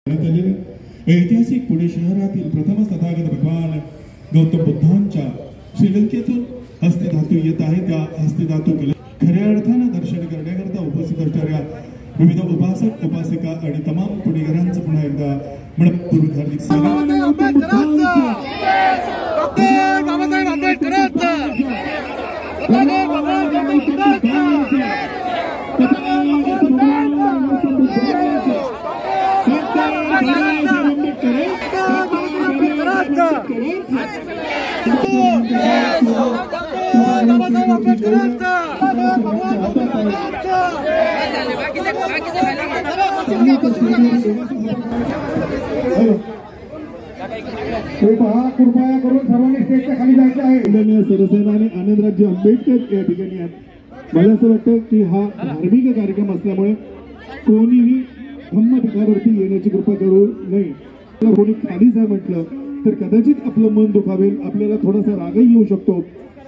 ऐतिहासिक पुणे शहरातील प्रथमच तथागत भगवान गौतम बुद्धांच्या श्रीलंकेतून हस्तिधातू येत आहे। त्या हस्तिधातू खऱ्या अर्थाने दर्शन करण्याकरता उपस्थित असणाऱ्या विविध उपासक उपासिका आणि तमाम पुणेकरांचं पुन्हा एकदा मनपूर्वक हार्दिक कृपया करून सर्वांनी स्टेजच्या खाली जायचे आहे। सरसेना आणि आनंदराजे आंबेडकर या ठिकाणी आहेत। मला असं वाटतं की हा धार्मिक कार्यक्रम असल्यामुळे कोणीही धम्मपीठावरती येण्याची कृपा करू नये। कोणी खाली जा म्हटलं तर कदाचित आपलं मन दुखावेल, आपल्याला थोडासा रागही येऊ शकतो,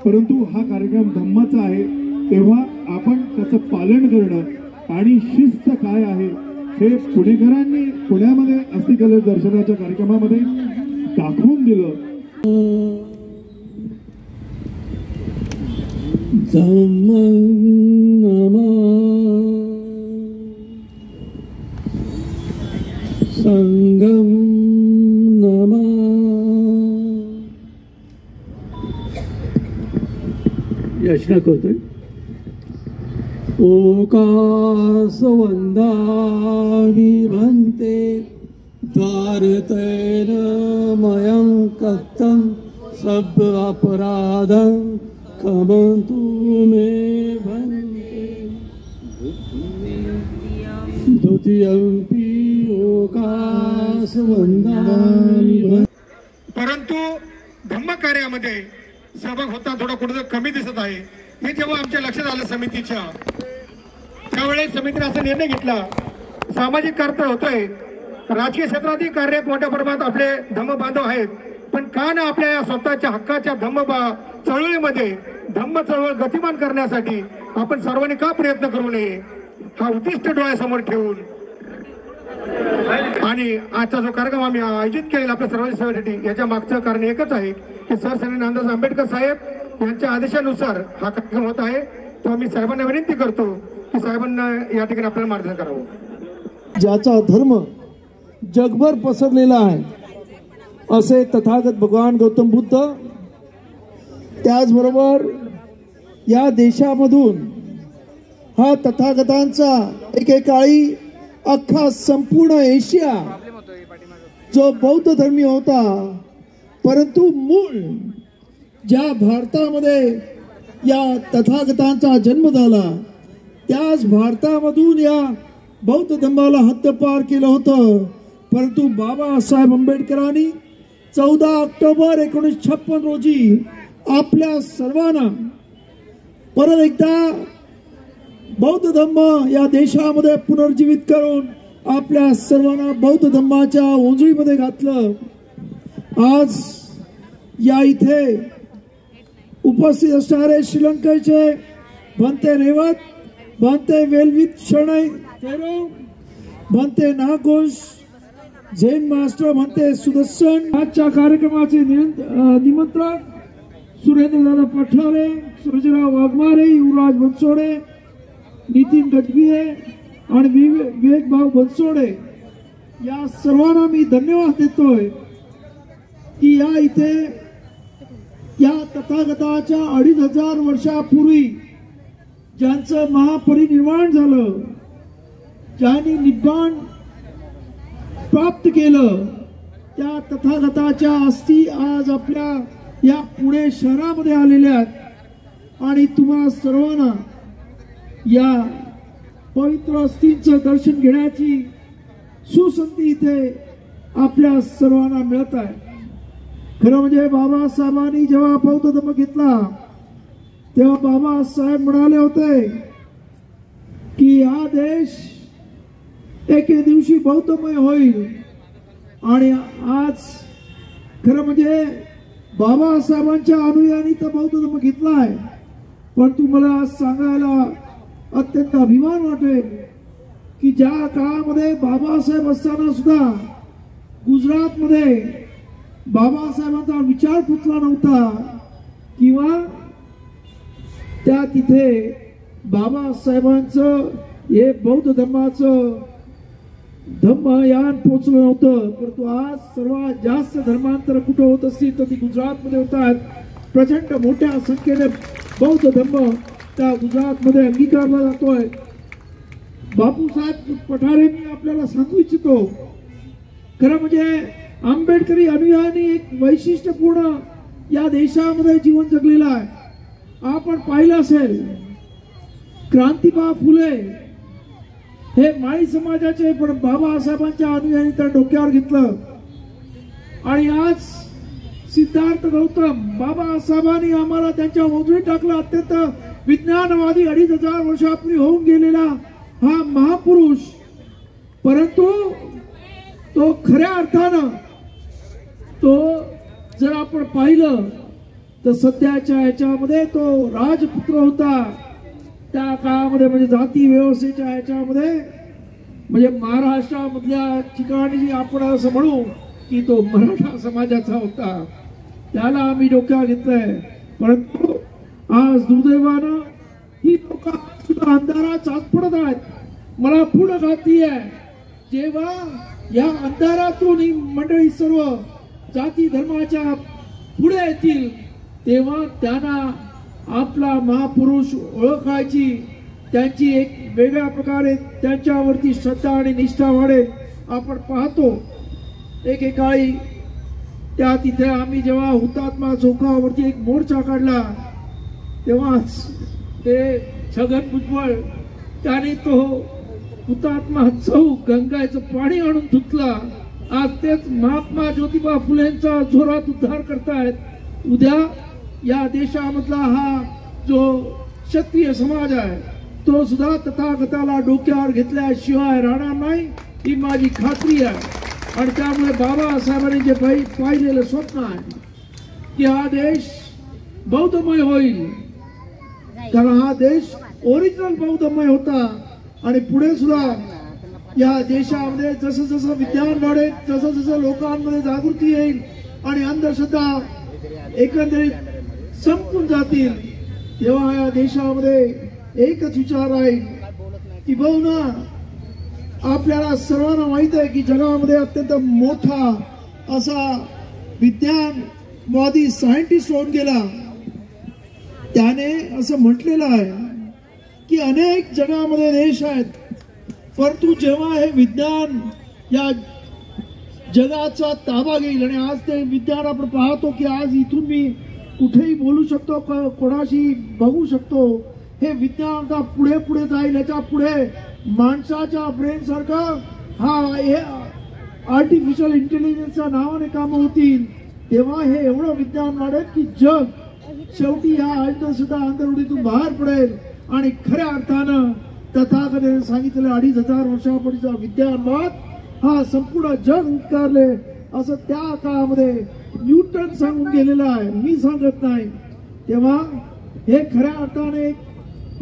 परंतु हा कार्यक्रम धम्माचा आहे तेव्हा आपण त्याचं पालन करणं आणि शिस्त काय आहे हे पुणेकरांनी पुण्यामध्ये अस्थिकलश दर्शनाच्या कार्यक्रमामध्ये दाखवून दिलं। संगम नमा याचना करतोय। ओकास वंदामि भन्ते द्वारतैन मयं कत्तं सब अपराधं क्षमन्तु मे भन्ते द्वितीयंपि ओकास वंदामि भन्ते। परंतु धम्म कार्यामध्ये सहभाग होता थोडा कुठे कमी दिसत आहे। हे जेव्हा आमच्या लक्षात आलं समितीच्या, त्यावेळेस समितीने असा निर्णय घेतला, सामाजिक कार्य होतोय, राजकीय क्षेत्रातील कार्यात मोठ्या प्रमाणात आपले धम्म बांधव आहेत, पण का ना आपल्या या स्वतःच्या हक्काच्या धम्म चळवळीमध्ये धम्म चळवळ गतिमान करण्यासाठी आपण सर्वांनी का प्रयत्न करू नये हा उद्दिष्ट डोळ्यासमोर ठेवून आणि आजचा जो कार्यक्रम आम्ही आयोजित केलेला आपल्या सर्वांच्या सेवेसाठी, याच्या मागचं कारण एकच आहे की सरसेनानी नामदार आंबेडकर साहेब यांच्या आदेशानुसार हा कार्यक्रम होत आहे। तो आम्ही साहेबांना विनंती करतो की साहेबांना या ठिकाणी आपल्याला मार्गदर्शन करावं। ज्याचा धर्म जगभर पसरलेला आहे असे तथागत भगवान गौतम बुद्ध, त्याचबरोबर या देशामधून हा तथागतांचा एकेकाळी अख्खा संपूर्ण एशिया जो बौद्ध धर्मी होता, परंतु मूळ ज्या भारतामध्ये या तथागतांचा जन्म झाला त्याच भारतामधून या बौद्ध धर्माला हद्दपार केलं होतं। परंतु बाबासाहेब आंबेडकरांनी 14 ऑक्टोबर 1956 रोजी आपल्या सर्वांना परत एकदा बौद्ध धम्म या देशामध्ये पुनर्जीवित करून आपल्या सर्वांना बौद्ध धम्माच्या ओंजळीमध्ये घातलं। आज या इथे उपस्थित असणारे श्रीलंकेचे भंते रेवत, भंते वेलवित शरणै थेरो, भंते नागोश, जैन मास्टर भंते सुदर्शन, आजच्या कार्यक्रमाचे निमंत्रक सुरेंद्रदादा पठारे, सूरजराव वाघमारे, युवराज बनसोडे, नितीन गजबिये आणि विवेक भाऊ बनसोडे, या सर्वांना मी धन्यवाद देतोय की या इथे या तथागताच्या 2500 वर्षापूर्वी ज्यांचं महापरिनिर्वाण झालं, ज्यांनी निब्बाण प्राप्त केलं, त्या तथागताच्या अस्थी आज आपल्या या पुणे शहरामध्ये आलेल्या आहेत आणि तुम्हा सर्वांना या पवित्र अस्थींचं दर्शन घेण्याची सुसंधी इथे आपल्या सर्वांना मिळत आहे। खरं म्हणजे बाबासाहेबांनी जेव्हा बौद्ध धर्म घेतला तेव्हा बाबासाहेब म्हणाले होते की हा देश एके दिवशी बौद्धमय होईल आणि आज खरं म्हणजे बाबासाहेबांच्या अनुयायांनी तर बौद्ध धर्म घेतला आहे, पण तुम्हाला आज सांगायला अत्यंत अभिमान वाटेल की ज्या काळामध्ये बाबासाहेब असताना सुद्धा गुजरातमध्ये बाबासाहेबांचा विचार पुतला नव्हता किंवा त्या तिथे बाबासाहेबांचं हे बौद्ध धर्माचं धम्मयान पोचलं नव्हतं, परंतु आज सर्वात जास्त धर्मांतर कुठं होत असतील तर ती गुजरातमध्ये होतात. प्रचंड मोठ्या संख्येने बौद्ध धर्म त्या गुजरातमध्ये अंगीकारला जातोय. बापूसाहेब पठारे मी आपल्याला सांगू इच्छितो, खरं म्हणजे आंबेडकरी अनुयायांनी एक वैशिष्ट्यपूर्ण या देशामध्ये जीवन जगलेलं आहे. आपण पाहिलं असेल क्रांतिबा फुले हे माळी समाजाचे, पण बाबासाहेबांच्या अनुयायांनी त्या डोक्यावर घेतलं. आणि आज सिद्धार्थ गौतम बाबासाहेबांनी आम्हाला त्यांच्या ओझरी टाकलं. अत्यंत विज्ञानवादी 2500 वर्षापूर्वी होऊन गेलेला हा महापुरुष, परंतु तो खऱ्या अर्थानं तो जर आपण पाहिलं तर सध्याच्या याच्यामध्ये तो राजपुत्र होता. त्या काळामध्ये म्हणजे जाती व्यवस्थेच्या ह्याच्यामध्ये म्हणजे महाराष्ट्रामधल्या ठिकाणी आपण असं म्हणू की तो मराठा समाजाचा होता. त्याला आम्ही डोक्यावर घेतलंय. परंतु आज दुर्दैवानं ही लोक सुद्धा अंधारात पडत आहेत. मला पुढं खात्री आहे जेव्हा या अंधारातून ही मंडळी सर्व जाती धर्माच्या पुढे येतील तेव्हा त्यांना आपला महापुरुष ओळखायची, त्यांची एक वेगळ्या प्रकारे त्यांच्यावरती श्रद्धा आणि निष्ठा वाढेल. आपण पाहतो एकेकाळी त्या तिथे आम्ही जेव्हा हुतात्मा चौकावरती एक मोर्चा काढला तेव्हाच ते छगन भुजबळ त्याने तो हुतात्मा चौक गंगाचं पाणी आणून धुतला. आज तेच महात्मा ज्योतिबा फुलेंचा जोरात उद्धार करतायत. उद्या या देशामधला हा जो क्षत्रिय समाज आहे तो सुद्धा तथागताला डोक्यावर घेतल्याशिवाय राहणार नाही ही माझी खात्री आहे. आणि त्यामुळे बाबासाहेबांनी जे पाहिलेलं स्वप्न आहे की हा देश बौद्धमय होईल, कारण हा देश ओरिजिनल बौद्धमय होता. आणि पुढे सुद्धा या देशामध्ये जसं जसं विज्ञान वाढेल, जसं जसं लोकांमध्ये जागृती येईल आणि अंधश्रद्धा एकंदरीत संपून जातील तेव्हा या देशामध्ये एकच विचार राहील की बहुना आपल्याला सर्वांना माहित आहे की जगामध्ये अत्यंत मोठा असा विज्ञानवादी सायंटिस्ट होऊन गेला. त्याने असं म्हटलेलं आहे की अनेक जगामध्ये देश आहेत, परंतु जेव्हा हे विज्ञान या जगाचा ताबा घेईल आणि आज ते विज्ञान आपण पाहतो की आज इथून मी कुठेही बोलू शकतो, कोणाशी बघू शकतो. हे विज्ञान आता पुढे पुढे जाईल. याच्या पुढे माणसाच्या ब्रेन सारखं आर्टिफिशियल इंटेलिजन्सच्या नावाने कामं होतील. तेव्हा हे एवढं विज्ञान वाढेल की जग शेवटी या अंधश्रद्धा अंधरूढीतून बाहेर पडेल आणि खऱ्या अर्थानं तथागताने सांगितलेलं 2500 वर्षापूर्वीचा विज्ञानवाद हा संपूर्ण जग उद्गारले असं त्या काळामध्ये न्यूटन सांगून गेलेलं आहे, मी सांगत नाही. तेव्हा हे खऱ्या अर्थाने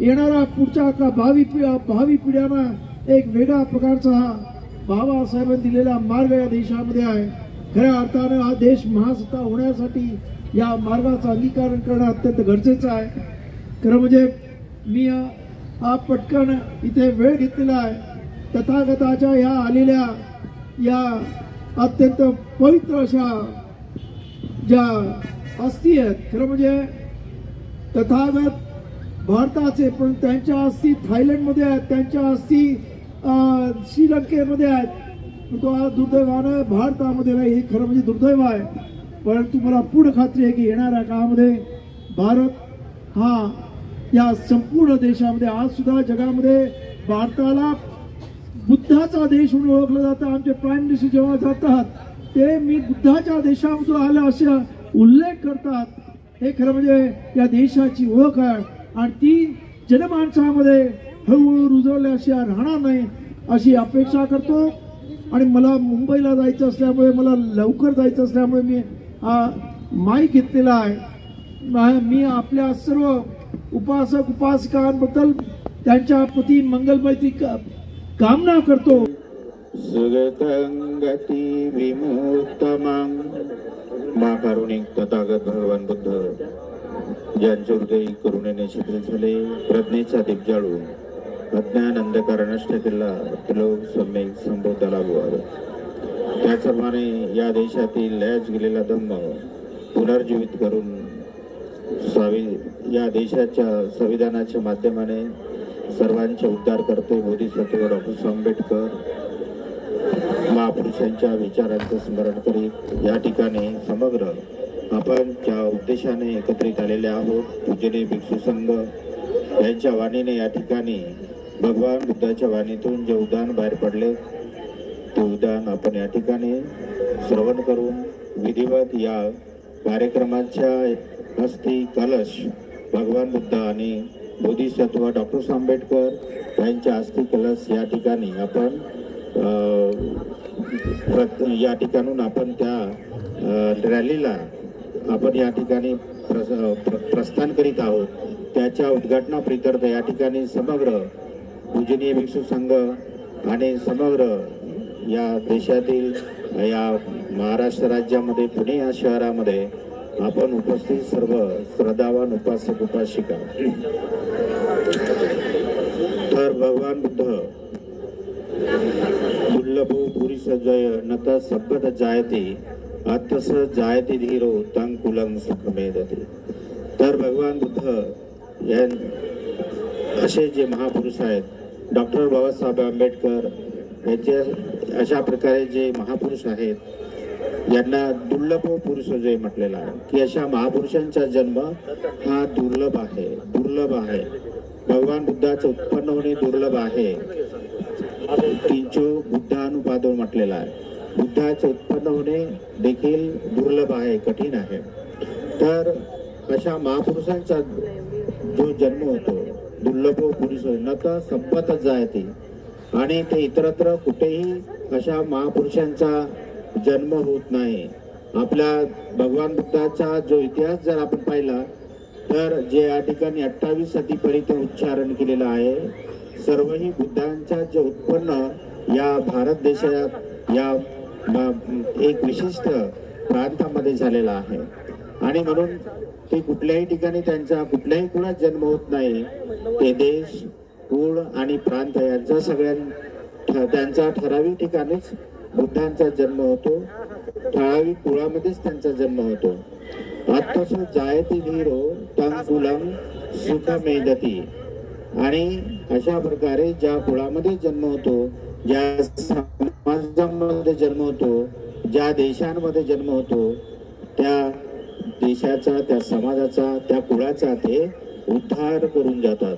येणारा पुढच्या का भावी पिढ्यांना एक वेगळ्या प्रकारचा हा बाबासाहेबांनी दिलेला मार्ग या देशामध्ये आहे. खऱ्या अर्थानं हा देश महासत्ता होण्यासाठी या मार्गाचं अंगीकरण करणं अत्यंत गरजेचं आहे. खरं म्हणजे मी हा पटकन इथे वेळ घेतलेला आहे. तथागताच्या ह्या आलेल्या या अत्यंत पवित्र अशा ज्या अस्थी आहेत, खरं म्हणजे तथागत भारताचे, पण त्यांच्या अस्थी थायलंडमध्ये आहेत, त्यांच्या अस्थी श्रीलंकेमध्ये आहेत. तो आज दुर्दैवानं भारतामध्ये नाही, हे खरं म्हणजे दुर्दैव आहे. परंतु मला पूर्ण खात्री आहे की येणाऱ्या काळामध्ये भारत हा या संपूर्ण देशामध्ये आज सुद्धा जगामध्ये भारताला बुद्धाचा देश म्हणून ओळखलं जातं. आमचे प्राईम मिनिस्टर जेव्हा जातात ते मी बुद्धाच्या देशामधून आलं असे उल्लेख करतात. हे खरं म्हणजे या देशाची ओळख आहे आणि ती जनमानसामध्ये हळूहळू रुजवल्याशिवाय राहणार नाही अशी अपेक्षा करतो. आणि मला मुंबईला जायचं असल्यामुळे, मला लवकर जायचं असल्यामुळे मी हा माईक घेतलेला आहे. मी आपल्या सर्व उपासक उपासिकांबद्दल त्यांच्या प्रति मंगलमय कामना करतो. सुगतंगती विमुक्तमं मा कारुणिक तथागत भगवान बुद्ध ज्यांचे हृदय करुणेने शिथिल झाले, प्रज्ञेचा दीप जाळून अज्ञान अंधकार नष्ट केला, त्रिलोक सम्यक संबोधा लागू. त्याचप्रमाणे या देशातील लयास गेलेला धम्म पुनर्जीवित करून या देशाच्या संविधानाच्या माध्यमाने सर्वांचे उद्धार करते बोधिसत्व डॉक्टर आंबेडकर महापुरुषांच्या विचारांचं स्मरण करीत या ठिकाणी समग्र आपण ज्या उद्देशाने एकत्रित आलेले आहोत, पूजनीय भिक्षू संघ यांच्या वाणीने या ठिकाणी भगवान बुद्धाच्या वाणीतून जे उदाहरण बाहेर पडले ते उदाहरण आपण या ठिकाणी श्रवण करून विधिवत या कार्यक्रमाच्या हस्ती कलश भगवान बुद्ध आणि बोधिसत्व डॉक्टर आंबेडकर यांच्या अस्थि कलश या ठिकाणी आपण या ठिकाणून आपण त्या रॅलीला आपण या ठिकाणी प्रस्थान करीत आहोत. त्याच्या उद्घाटनाप्रित्यर्थ या ठिकाणी समग्र पूजनीय भिक्षू संघ आणि समग्र या देशातील या महाराष्ट्र राज्यामध्ये पुणे या शहरामध्ये आपण उपस्थित सर्व श्रद्धावान उपासक उपासिका तर भगवान बुद्ध दुर्लभो पुरुष जय नत सब्बत जायते आत्तस जायते धीरो तंग कुलंग सुखमेदते. तर भगवान बुद्ध या असे जे महापुरुष आहेत, डॉक्टर बाबासाहेब आंबेडकर यांचे अशा प्रकारे जे महापुरुष आहेत, यांना दुर्लभ पुरुष जय म्हटलेला आहे की अशा महापुरुषांचा जन्म हा दुर्लभ आहे. भगवान बुद्धाचं उत्पन्न होणे दुर्लभ आहे. किंचो बुद्धानुपादो म्हटलेला आहे. बुद्धाचं उत्पन्न होणे देखील दुर्लभ आहे, कठीण आहे. तर अशा महापुरुषांचा जो जन्म होतो दुर्लभ पुरुष नत संपत जायते आणि ते इतरत्र कुठेही अशा महापुरुषांचा जन्म होत नाही. आपल्या भगवान बुद्धाचा जो इतिहास जर आपण पाहिला तर जे या ठिकाणी 28 सतीपर्यंत उच्चारण केलेलं आहे, सर्वही बुद्धांच्या जे उत्पन्न या भारत देशात या एक विशिष्ट प्रांतामध्ये झालेला आहे आणि म्हणून ते कुठल्याही ठिकाणी त्यांचा कुठल्याही कुणात जन्म होत नाही. ते देश कुळ आणि प्रांत यांचा त्यांचा ठराविक ठिकाणीच बुद्धांचा जन्म होतो, ठराविक कुळामध्येच त्यांचा जन्म होतो. आत्तस जायती धीरो तंग कुलंग सुखमेदती. आणि अशा प्रकारे ज्या कुळामध्ये जन्म होतो, ज्या समाजामध्ये जन्म होतो, ज्या देशांमध्ये जन्म होतो, त्या देशाचा, त्या समाजाचा, त्या कुळाचा ते उद्धार करून जातात.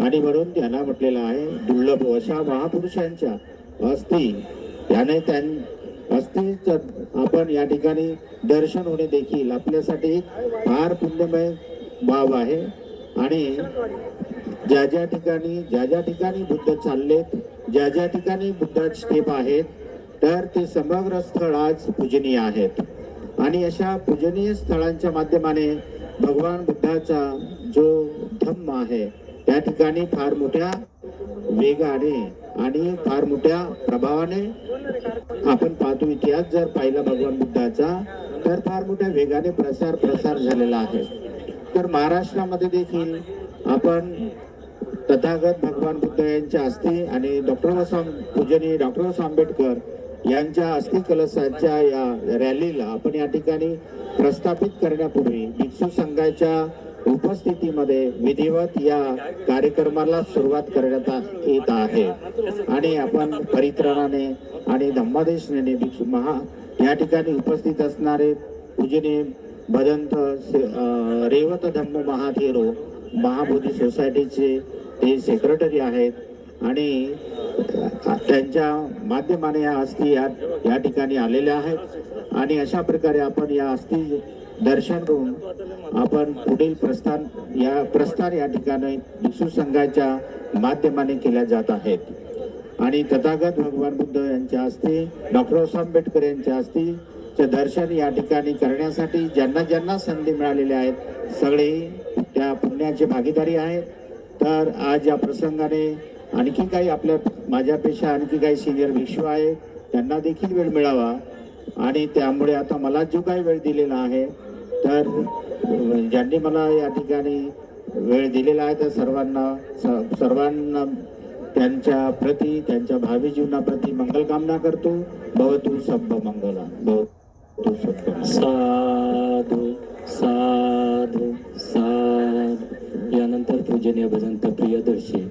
आणि म्हणून त्यांना म्हटलेलं आहे दुर्लभ अशा महापुरुषांच्या अस्थी त्याने अस्थीच आपण या ठिकाणी दर्शन होणे देखील आपल्यासाठी फार पुण्यमय बाब आहे. आणि ज्या ज्या ठिकाणी बुद्ध चाललेत, ज्या ज्या ठिकाणी बुद्ध स्टेप आहेत, तर ते समग्र स्थळ आज पूजनीय आहेत. आणि अशा पूजनीय स्थळांच्या माध्यमाने भगवान बुद्धाचा जो धम्म आहे त्या ठिकाणी फार मोठ्या वेगाने आणि फार मोठ्या प्रभावाने आपण पाहतो. इतिहास जर पाहिला भगवान बुद्धाचा तर फार मोठ्या वेगाने प्रसार झालेला आहे. तर महाराष्ट्रामध्ये देखील आपण तथागत भगवान बुद्ध यांच्या अस्थी आणि पूजनीय डॉक्टर आंबेडकर यांच्या अस्थि कलशाच्या या रॅलीला आपण या ठिकाणी प्रस्थापित करण्यापूर्वी भिक्षू संघाच्या उपस्थितीमध्ये विधिवत या कार्यक्रमाला सुरुवात करण्यात येत आहे. आणि आपण परित्राणाने आणि धम्मादेशने भिक्षू या ठिकाणी उपस्थित असणारे पूजनीय भदंत रेवत धम्म महाथेरो महाबोधी सोसायटीचे ते सेक्रेटरी आहेत आणि त्यांच्या माध्यमाने या अस्थी या ठिकाणी आलेल्या आहेत. आणि अशा प्रकारे आपण या अस्थी दर्शन करून आपण पुढील प्रस्थान या ठिकाणी भिक्षू संघाच्या माध्यमाने केल्या जात आहेत. आणि तथागत भगवान बुद्ध यांच्या अस्थी डॉक्टर आंबेडकर यांच्या अस्थीचे दर्शन या ठिकाणी करण्यासाठी ज्यांना संधी मिळालेल्या आहेत सगळे त्या पुण्याचे भागीदारी आहेत. तर आज या प्रसंगाने आणखी काही माझ्यापेक्षा आणखी काही सिनियर भिक्षू आहे त्यांना देखील वेळ मिळावा आणि त्यामुळे आता मला जो काही वेळ दिलेला आहे तर ज्यांनी मला या ठिकाणी वेळ दिलेला आहे त्या सर्वांना त्यांच्या प्रती त्यांच्या भावी जीवनाप्रती मंगलकामना करतो. भवतु सब्ब मंगला. भवतु सब्ब मंगला. साधू साधू साधू. यानंतर पूजनीय भजंत प्रियदर्शी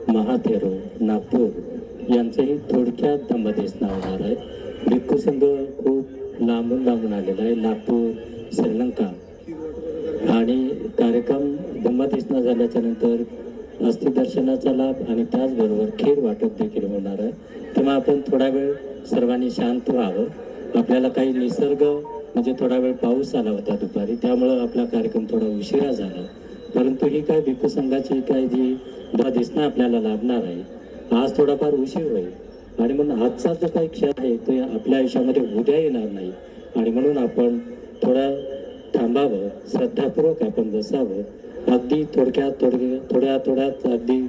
महाथेरो नागपूर यांचंही थोडक्यात धम्मदेशना होणार आहे. भिक्खू संघ खूप लांबून आलेला आहे, नागपूर, श्रीलंका. आणि कार्यक्रम धम्मदेशना झाल्याच्या नंतर अस्थि दर्शनाचा लाभ आणि त्याचबरोबर खीर वाटप देखील होणार आहे. तेव्हा आपण थोडा वेळ सर्वांनी शांत व्हावं. आपल्याला काही निसर्ग म्हणजे थोडा वेळ पाऊस आला होता दुपारी, त्यामुळं आपला कार्यक्रम थोडा उशिरा झाला. परंतु ही काय भिक्खू संघाची काय जी धम्मदेशना आपल्याला लाभणार आहे, आज थोडाफार उशीर होईल आणि म्हणून आजचा जो काही क्षण आहे तो आपल्या आयुष्यामध्ये उद्या येणार नाही. आणि म्हणून आपण थोडं थांबावं, श्रद्धापूर्वक आपण बसावं. अगदी थोड्यात अगदी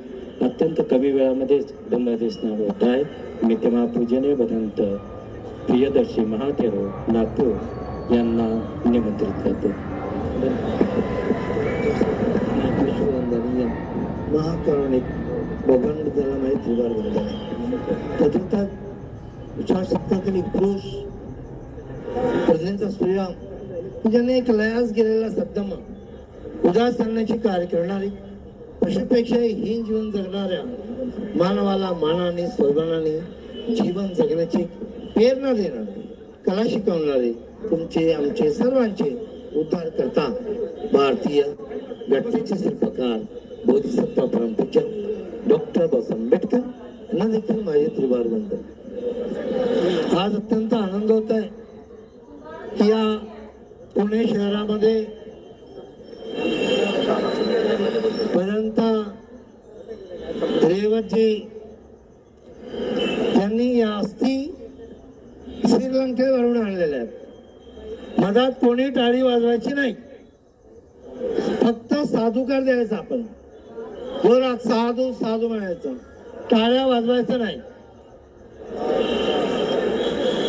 अत्यंत कमी वेळामध्येच धम्मदेशना होत आहे. मी तेव्हा पूजनीय भदंत प्रियदर्शी महाथेरो नागपूर यांना निमंत्रित करतो. महाकारुणिक भगवान त्याला माहिती तद्वतात विचारशक्तीतील एक पुरुष प्रजेंचा सूर्य ज्याने एक लयास गेलेला सद्दम उदास आणण्याचे कार्य करणारी पशुपेक्षाही हीन जीवन जगणाऱ्या मानवाला मानाने स्वाभिमानाने जीवन जगण्याची प्रेरणा देणारे कला शिकवणारे तुमचे आमचे सर्वांचे उद्धार करता भारतीय घटनेचे शिल्पकार बोधिसत्व परमपूज्य डॉक्टर बाबासाहेब आंबेडकर यांना देखील माझे त्रिवार वंदन. आज अत्यंत आनंद होत आहे की या पुणे शहरामध्ये पर्यंत रेवतजी यांनी या अस्थी श्रीलंकेवरून आणलेल्या आहेत. मधात कोणी टाळी वाजवायची नाही, फक्त साधुकार द्यायचा. आपण जोरात साधू साधू म्हणायचं, टाळ्या वाजवायचं नाही.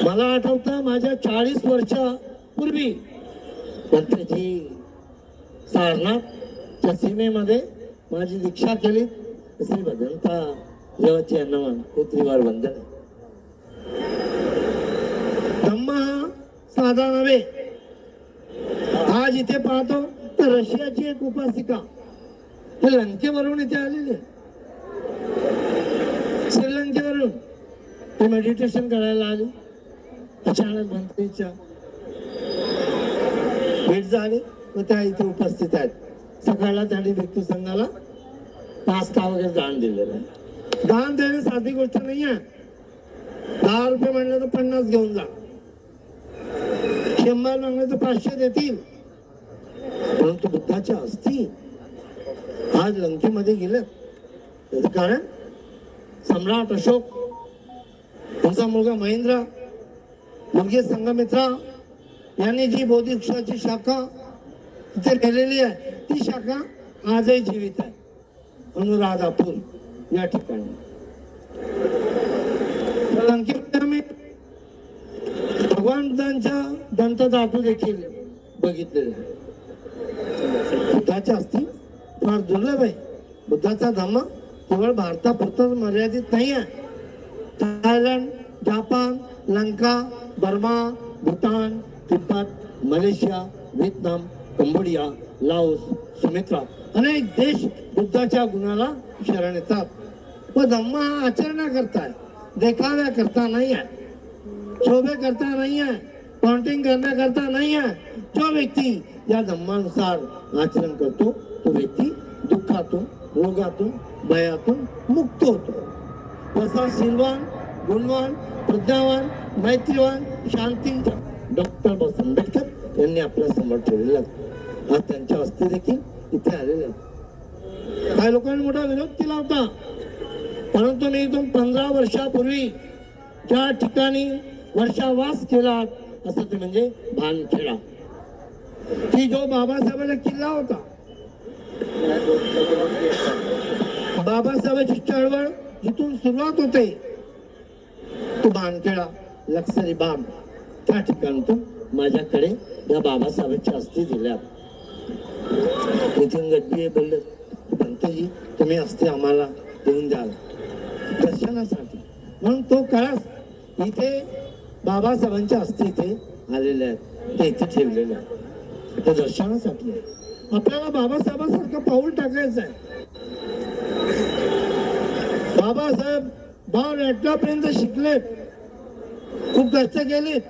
मला आठवतं माझ्या 40 वर्षापूर्वी पंतजी सारनाथच्या सीमेमध्ये माझी दीक्षा केली. श्री भगवंता देवाची अन्नमान हे त्रिवार वंदन. धम्म हा साधा नव्हे. आज इथे पाहतो तर रशियाची एक उपासिका ते लंकेवरून इथे आलेली आहे, श्रीलंकेवरून. ते मेडिटेशन करायला आली. अचानक मंत्रीच्या भेट झाली व त्या इथे उपस्थित आहेत. सकाळला त्यांनी भिक्खू संघाला नाश्ता वगैरे दान दिलेलं आहे. दान देणे साधी गोष्ट नाही आहे. 10 रुपये म्हणलं तर 50 घेऊन जा, 100 मागले तर 500 देतील. परंतु बुद्धाच्या अस्थी आज लंकेमध्ये गेले. त्याचं कारण सम्राट अशोक, त्यांचा मुलगा महेंद्र, मुलगी संघमित्रा यांनी जी बोधिवृक्षाची शाखा तिथे केलेली आहे ती शाखा आजही जीवित आहे. अनुराधापूर या ठिकाणी लंकेमध्ये आम्ही भगवान बुद्धांच्या दंतधातू देखील बघितलेले आहे. बुद्धाच्या अस्थी फार दुर्लभ आहे. बुद्धाचा धम्म केवळ भारतापुरता मर्यादित नाही आहे. Thailand, Japan, Lanka, Burma, Bhutan, Tibet, Malaysia, Vietnam, Cambodia, Laos, Sumitra अनेक देश बुद्धाच्या गुणाला शरण येतात. व धम्म हा आचरणा करताय, देखाव्या करता नाही आहे, शोभे करता नाही आहे, पॉइंटिंग करण्याकरता नाही आहे. जो व्यक्ती या धम्मानुसार आचरण करतो तो व्यक्ती दुःखातून, रोगातून, भयातून मुक्त होतो. तसा शीलवान, गुणवान, प्रज्ञावान, मैत्रीवान, शांती डॉक्टर बाबासाहेब आंबेडकर यांनी आपल्या समोर ठेवलेला. आज त्यांच्या अस्थी देखील इथे आलेले आहेत. काही लोकांनी मोठा विरोध केला होता, परंतु मी इथून 15 वर्षापूर्वी ज्या ठिकाणी वर्षावास केला असं ते म्हणजे भानखेडा. ती जो बाबासाहेबांचा किल्ला होता, बाबासाहेबांची चळवळ इथून सुरुवात होते. तो बानखेडा लक्सरी बाग त्या ठिकाणतून माझ्याकडे या बाबासाहेबांच्या अस्थी दिल्या. नितीन गडबी बोलले, भंतेजी तुम्ही अस्थी आम्हाला देऊन द्याल दर्शनासाठी. म्हणून तो कळस इथे बाबासाहेबांच्या अस्थी इथे आलेले आहेत, ते इथे ठेवलेले आहेत, ते दर्शनासाठी आहे. आपल्याला बाबासाहेबांसारखं पाऊल टाकायचं आहे. बाबासाहेब बाळ आठवीपर्यंत शिकलेत, खूप कष्ट केलेत.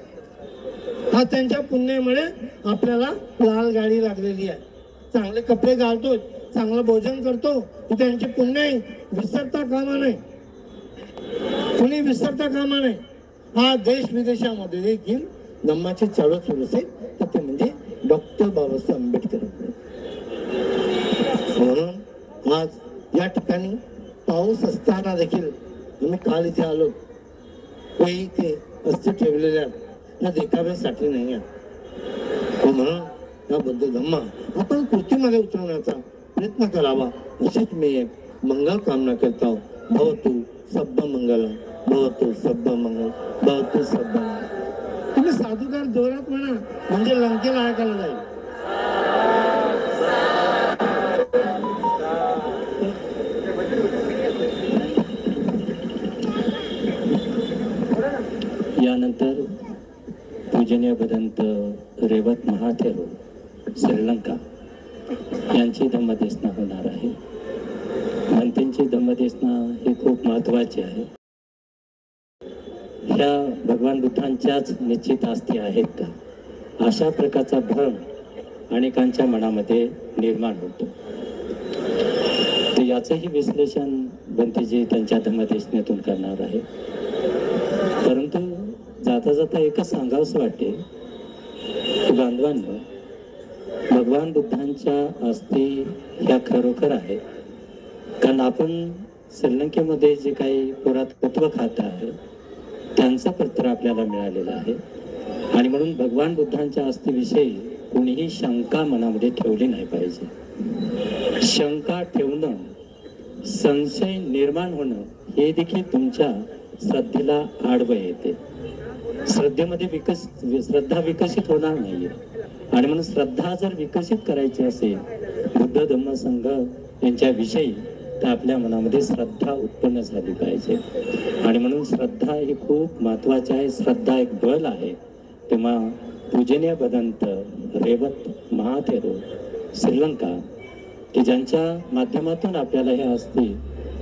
हा त्यांच्या पुण्यामुळे आपल्याला लाल गाडी लागलेली आहे, चांगले कपडे घालतो, चांगलं भोजन करतो. ही त्यांची पुण्य आहे, विसरता कामा नाही, कुणी विसरता कामा नाही. हा देश विदेशामध्ये देखील धम्माची चळवळ सुरू असेल तर ते म्हणजे डॉक्टर बाबासाहेब आंबेडकर. म्हणून आज या ठिकाणी पाऊस असताना देखील आम्ही काल इथे आलो, काही इथे अस्थी ठेवलेल्या या देखाव्यासाठी नाही आहे. म्हणून याबद्दल धम्मा आपण कृतीमध्ये उतरवण्याचा प्रयत्न करावा अशीच मी एक मंगल कामना करतो. भवतु सब्ब मंगल, भवतु सब्ब मंगल, भवतु सब्ब मंगल. तुम्ही साधुकार जोरात म्हणा, म्हणजे लंकेला ऐकायला जाईल. यानंतर पूजनीय भदंत रेवत महाथेरो श्रीलंका यांची धम्मदेसना होणार आहे. भंतेंची धम्मदेसना ही खूप महत्वाची आहे. ह्या भगवान बुद्धांच्याच निश्चित आस्थी आहेत का, अशा प्रकारचा भ्रम अनेकांच्या मनामध्ये निर्माण होतो. तर याचंही विश्लेषण भंतेजी त्यांच्या धम्मदेसनेतून करणार आहे. परंतु जाता जाता एकच सांगावंसं वाटते की बांधवांनो, भगवान बुद्धांच्या अस्थी ह्या खरोखर आहेत. कारण आपण श्रीलंकेमध्ये जे काही पुरातत्व खातं आहे त्यांचं पत्र आपल्याला मिळालेलं आहे. आणि म्हणून भगवान बुद्धांच्या अस्थीविषयी कोणीही शंका मनामध्ये ठेवली नाही पाहिजे. शंका ठेवणं, संशय निर्माण होणं हे देखील तुमच्या श्रद्धेला आडवं येते. श्रद्धेमध्ये श्रद्धा विकसित होणार नाहीये. आणि म्हणून श्रद्धा जर विकसित करायची असेल बुद्ध धम्म संघ यांच्याविषयी, तर आपल्या मनामध्ये श्रद्धा उत्पन्न झाली पाहिजे. आणि म्हणून श्रद्धा ही खूप महत्वाची आहे. श्रद्धा एक बल आहे. तेव्हा पूजनीय भदंत रेवत महाथेरो श्रीलंका, की ज्यांच्या माध्यमातून आपल्याला हे अस्थी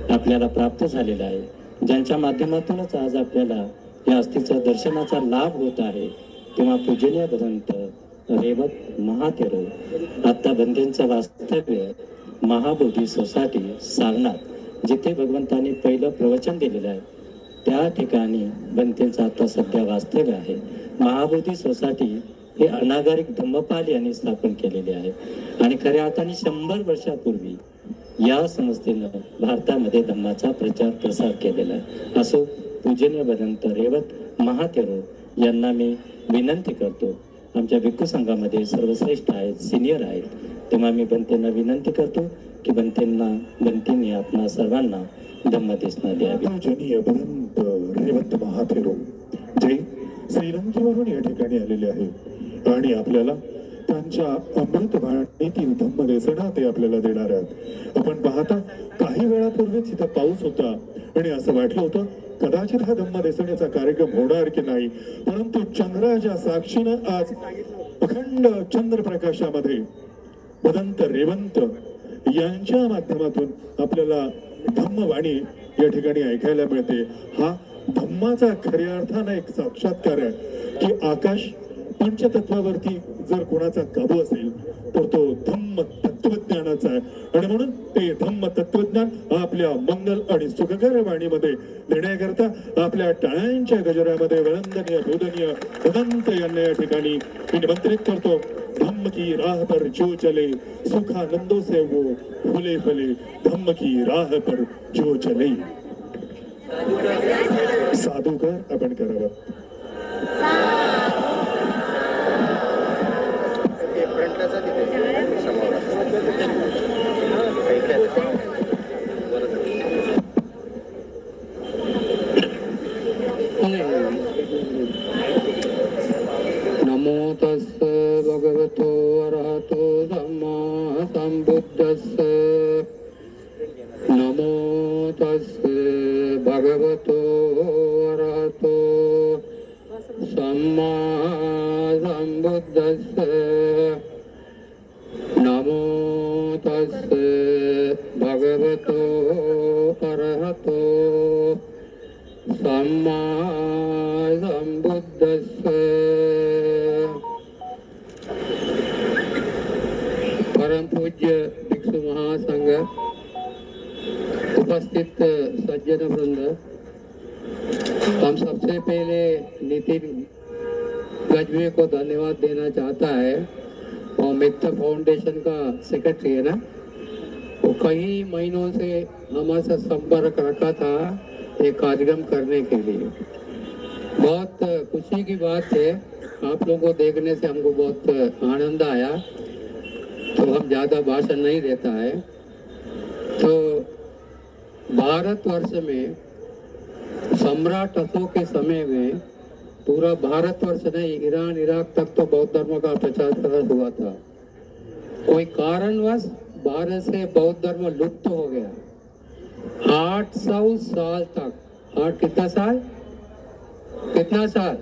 आपल्याला प्राप्त झालेलं आहे, ज्यांच्या माध्यमातूनच आज आपल्याला या अस्थीच्या दर्शनाचा लाभ होत आहे, तेव्हा पूजनीय भदंत रेवत महाथेरो आत्ता बंधेंचं वास्तव्य महाबोधी सोसायटी सारनाथ, जिथे भगवंतांनी पहिलं प्रवचन दिलेलं आहे, त्या ठिकाणी बंतेंचं आता सध्या वास्तव्य आहे. महाबोधी सोसायटी हे अनागरिक धम्मपाल यांनी स्थापन केलेले आहे. आणि खऱ्या अर्थाने 100 वर्षापूर्वी या संस्थेनं भारतामध्ये धम्माचा प्रचार प्रसार केलेला आहे. असो पूजनीय भदंत रेवत महाथेरो यांना मी विनंती करतो, आमच्या भिक्खू संघामध्ये सर्वश्रेष्ठ आहेत, सिनियर आहेत, तेव्हा मी बंतेंना विनंती करतो की बंतेंनी आपणा सर्वांना धम्मदेसना द्यावी. पूजनीय भदंत रेवत महाथेरो जे श्रीलंकेवरून या ठिकाणी आलेले आहेत आणि आपल्याला त्यांच्या अमृतवाणीतील धम्मदेसना ते आपल्याला देणार आहेत. आपण पाहता काही वेळापूर्वीच इथं पाऊस होता आणि असं वाटलं होतं कदाचित हा धम्मदेसनेचा कार्यक्रम होणार की नाही, परंतु चंद्राच्या साक्षीनं आज अखंड चंद्रप्रकाशामध्ये भदंत रेवंत यांच्या माध्यमातून आपल्याला धम्मवाणी या ठिकाणी ऐकायला मिळते. हा धम्माचा खऱ्या अर्थानं एक साक्षात्कार आहे की आकाश पंचतत्वावरती जर कोणाचा काबू असेल तर तो धम्म तत्वज्ञानाचा आहे. आणि म्हणून ते धम्म तत्वज्ञान आपल्या मंगल आणि सुखकर वाणीमध्ये देण्याकरता आपल्या टाळ्यांच्या गजरामध्ये वंदनीय बोधनीय भदंत यांना या ठिकाणी मी निमंत्रित करतो. धम्म की राह पर जो चले सुखानंदो से वो फुले फले, धम्म की राह पर जो चले. साधुकार आपण करावं. तस्से नमो तस्से भगवतो अरहतो सम्मा सम्बुद्धस्से नमो तस्से भगवतो अरहतो सम्मा सम्बुद्धस्से। परम पूज्य भिक्षु महासंघ, उपस्थित सज्जन वृंद, हम सबसे पहले नितिन गजवे को धन्यवाद देना चाहता है। और मित्र फाउंडेशन का सेक्रेटरी है ना, वो कई महीनों से हमारे संपर्क रखा था एक कार्यक्रम करने के लिए। बहुत खुशी की बात है, आप लोगों को देखने से हमको बहुत आनंद आया। तो हम ज़्यादा भाषण नहीं देता है। तो भारतवर्ष में सम्राट अशोक के समय में पूरा भारतवर्ष नहीं, ईरान इराक तक तो बौद्ध धर्म का प्रचार प्रसार हुआ था। कोई कारणवश भारत से बौद्ध धर्म लुप्त हो गया। 800 साल तक, कितना साल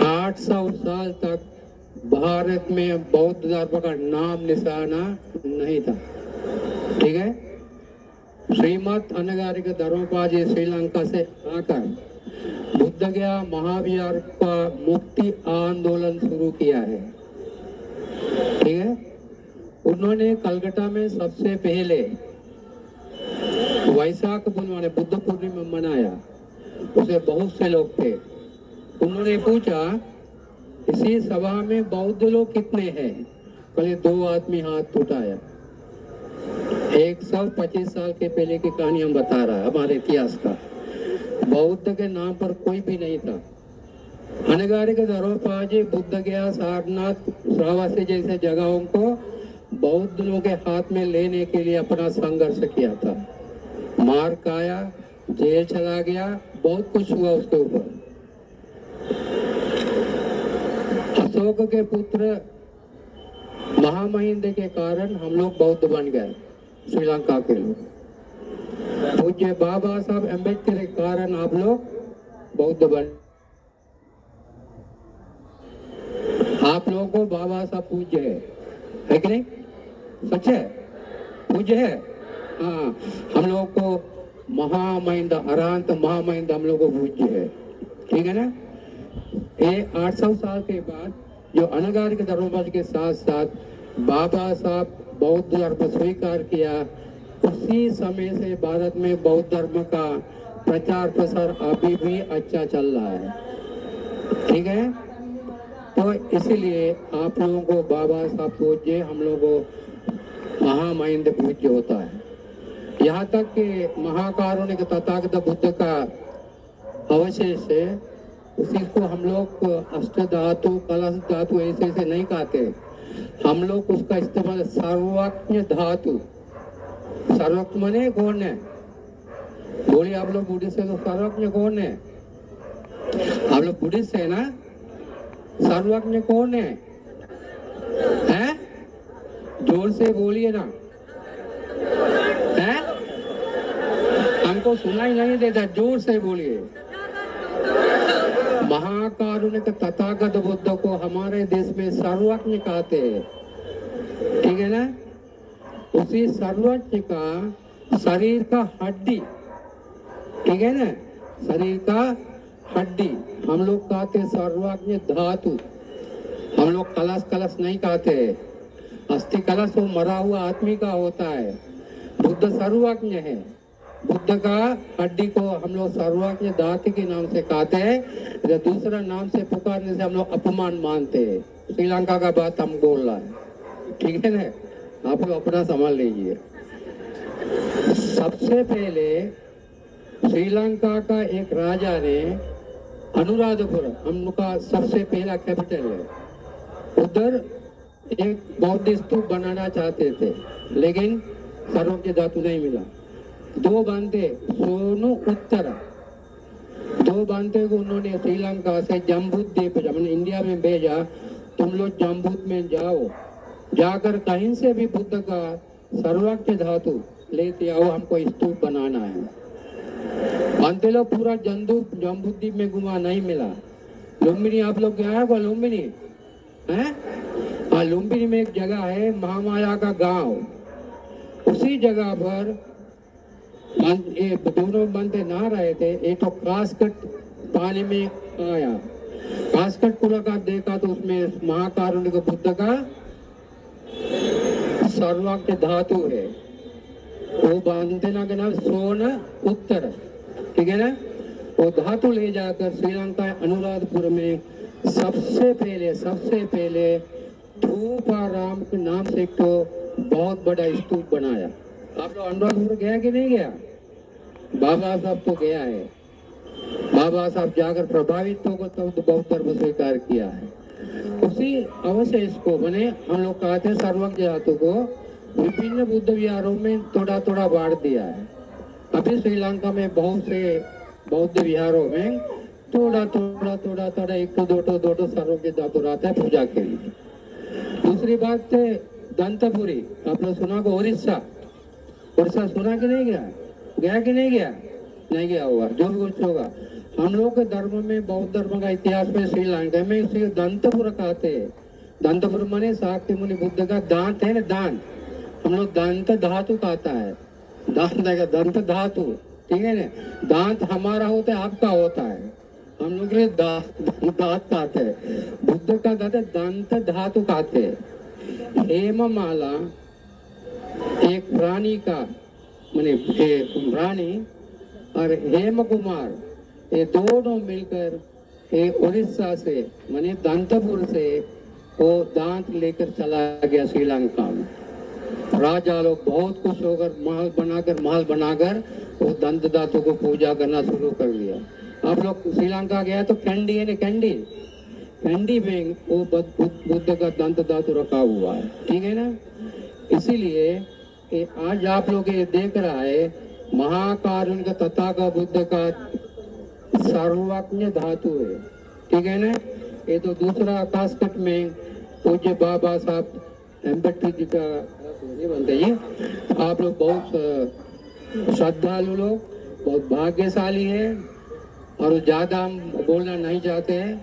800 साल तक भारत में बौद्ध धर्म का नाम निशाना नहीं था। ठीक है। श्रीमद अनगारिक धर्मपाद श्रीलंका से आकर बुद्ध गया महावीर का मुक्ति आंदोलन शुरू किया है। ठीक है। उन्होंने कलकत्ता में सबसे पहले वैशाख पूर्णिमा बुद्ध पूर्णिमा मनाया। उसे बहुत से लोग थे। उन्होंने पूछा इसी सभा में बौद्ध लोग कितने हैं? कल 2 आदमी हाथ उठाया। 125 साल के पहले की कहानी हम बता रहा है, हमारे इतिहास का। बौद्ध के नाम पर कोई भी नहीं था। अनगारिक धर्मपाद बुद्ध गया सारनाथ श्रावस्ती जैसे जगहों को बौद्ध लोगों के हाथ में लेने के लिए अपना संघर्ष किया था। मार खाया, जेल चला गया, बहुत कुछ हुआ उसके ऊपर। अशोक के पुत्र महामहिंद के कारण हम लोग बौद्ध बन गए, श्रीलंका के लोग। पूज्य बाबा साहब अम्बेडकर के कारण आप लोग बौद्ध बन। आप लोगों को बाबा साहब पूज्य है कि नहीं? सच है, पूज्य है। हाँ, हम लोगों को महामहिंद, अरहंत महामहिंद हम लोगों को पूज्य है। ठीक है ना। ये 800 साल के बाद जो अनगारिक धर्मपाद के साथ साथ बाबा साहब बौद्ध धर्म स्वीकार किया, उसी समय से भारत में बौद्ध धर्म का प्रचार प्रसार अभी भी अच्छा चल रहा है। ठीक है। तो इसलिए आप लोगों को बाबा साहब पूज्य, हम लोगों को महामहिंद पूज्य होता है। यहाँ तक कि महाकारुणिक तथागत बुद्ध का अवशेष है, उसी को हम लोग अष्ट धातु, कलश धातु ऐसे नहीं कहते। हम लोग उसका इस्तेमाल सर्वज्ञ धातु। सर्वज्ञ माने कौन है? बोलिए आप लोग बुद्धिस्ट है तो सर्वज्ञ कौन है? आप लोग बुद्धिस्ट है ना? सर्वज्ञ कौन है? हैं? जोर से बोलिए ना। हैं? हमको सुनाई नहीं देता, जोर से बोलिए। महाकारुणिक तथागत बुद्ध को हमारे देश में सर्वज्ञ कहते हैं। ठीक है ना। उसी सर्वज्ञ का शरीर का हड्डी, ठीक है ना, शरीर का हड्डी हम लोग कहते सर्वज्ञ धातु। हम लोग कलश कलश नहीं कहते। अस्थि कलश वो मरा हुआ आदमी का होता है। बुद्ध सर्वज्ञ है। बुद्ध का हड्डी को हम लोग सर्वज्ञ धातु के नाम से कहते हैं। दूसरा नाम से पुकारने से हम लोग अपमान मानते हैं। श्रीलंका का बात हम बोल रहा है। ठीक है ना। आप लोग अपना संभाल लीजिए। सबसे पहले श्रीलंका का एक राजा ने अनुराधपुर, हम लोग का सबसे पहला कैपिटल है, उधर एक बौद्ध स्तूप बनाना चाहते थे, लेकिन सर्वज्ञ धातु नहीं मिला। 2 बांधे सोनू उत्तरा, 2 बांधे को उन्होंने श्रीलंका से जम्बूद्वीप, इंडिया में भेजा। तुम लोग जम्बूत में जाओ, जाकर कहीं से भी बुद्ध का सर्वज्ञ धातु लेते आओ, हमको स्तूप बनाना है। मानते लोग पूरा जम्बूद्वीप में घुमा, नहीं मिला। लुम्बिनी आप लोग गया है? लुम्बिनी है? हाँ, लुम्बिनी में एक जगह है महामाया का गांव, उसी जगह पर ये दोनों बंदे नहा रहे थे। एक तो कासकट पानी में आया, कासकट पूरा का देखा तो उसमें महाकारुणिक बुद्ध का सर्वज्ञ धातु है। वो बांधते ना के नाम सोन उत्तर, ठीक है ना। वो धातु ले जाकर श्रीलंका अनुराधपुर में सबसे पहले धूपाराम के नाम से एक तो बहुत बड़ा स्तूप बनाया। आप लोग अनुराधपुर गया कि नहीं गया? बाबा साहब तो गया है। बाबा साहब जाकर प्रभावित होकर तब बौद्ध धर्म स्वीकार किया है। उसी अवशेष को मैंने हम लोग कहते हैं सर्वज्ञ धातु को विभिन्न बुद्ध विहारों में थोड़ा थोड़ा बांट दिया है। अभी श्रीलंका में बहुत से बौद्ध विहारों में थोड़ा एक दो सर्वज्ञ धातु रहता है पूजा के लिए। दूसरी बात दंतपुरी, आप लोग सुना को उड़ीसा सुना कि नहीं गया कि नहीं गया होगा, जो भी कुछ होगा। हम लोग के धर्म में, बौद्ध धर्म का इतिहास में श्रीलंका में इसे दंतपुर कहते हैं। दंतपुर माने शाक्य मुनि बुद्ध का दांत है ना, दांत। हम लोग दंत धातु कहता है, दंत धातु, ठीक है ना। दांत हमारा होता है, आपका होता है। हम लोग दांत कहते हैं, बुद्ध का कहते हैं दंत धातु कहते हैं। हेममाला एक प्राणी का माने प्राणी और हेम कुमार, ये दोनों मिलकर उड़ीसा से माने दंतपुर से वो दांत लेकर चला गया श्रीलंका में। राजा लोग बहुत खुश होकर महल बनाकर वो दंत धातु को पूजा करना शुरू कर दिया। आप लोग श्रीलंका गया तो कैंडी है ना, कैंडी में वो बुद्ध का दंत धातु रखा हुआ है, ठीक है ना। इसीलिए आज आप लोग ये देख रहा है महाकारुणिक तथागत बुद्ध का सर्वज्ञ धातु है, ठीक है ना। ये तो दूसरा कास्केट में पूज्य बाबा साहब एम्बेडकर जी का नहीं बनते ये। आप लोग बहुत श्रद्धालु लोग, बहुत भाग्यशाली है। और ज्यादा हम बोलना नहीं चाहते हैं,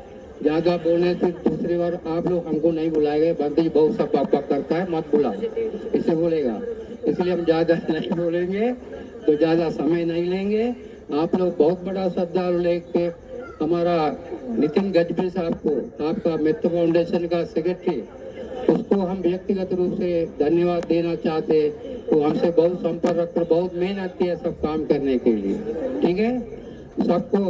ज्यादा बोलने से दूसरी बार आप लोग हमको नहीं बुलाएंगे। बंदी बहुत सब पापा करता है, मत बुला, इसे बोलेगा। इसलिए हम ज्यादा नहीं बोलेंगे, तो ज्यादा समय नहीं लेंगे। आप लोग बहुत बड़ा श्रद्धालु लेके हमारा नितिन गजबी साहब को, आपका मित्र फाउंडेशन का सेक्रेटरी, उसको हम व्यक्तिगत रूप से धन्यवाद देना चाहते। वो हमसे बहुत संपर्क रखकर बहुत मेहनत किया सब काम करने के लिए, ठीक है। सबको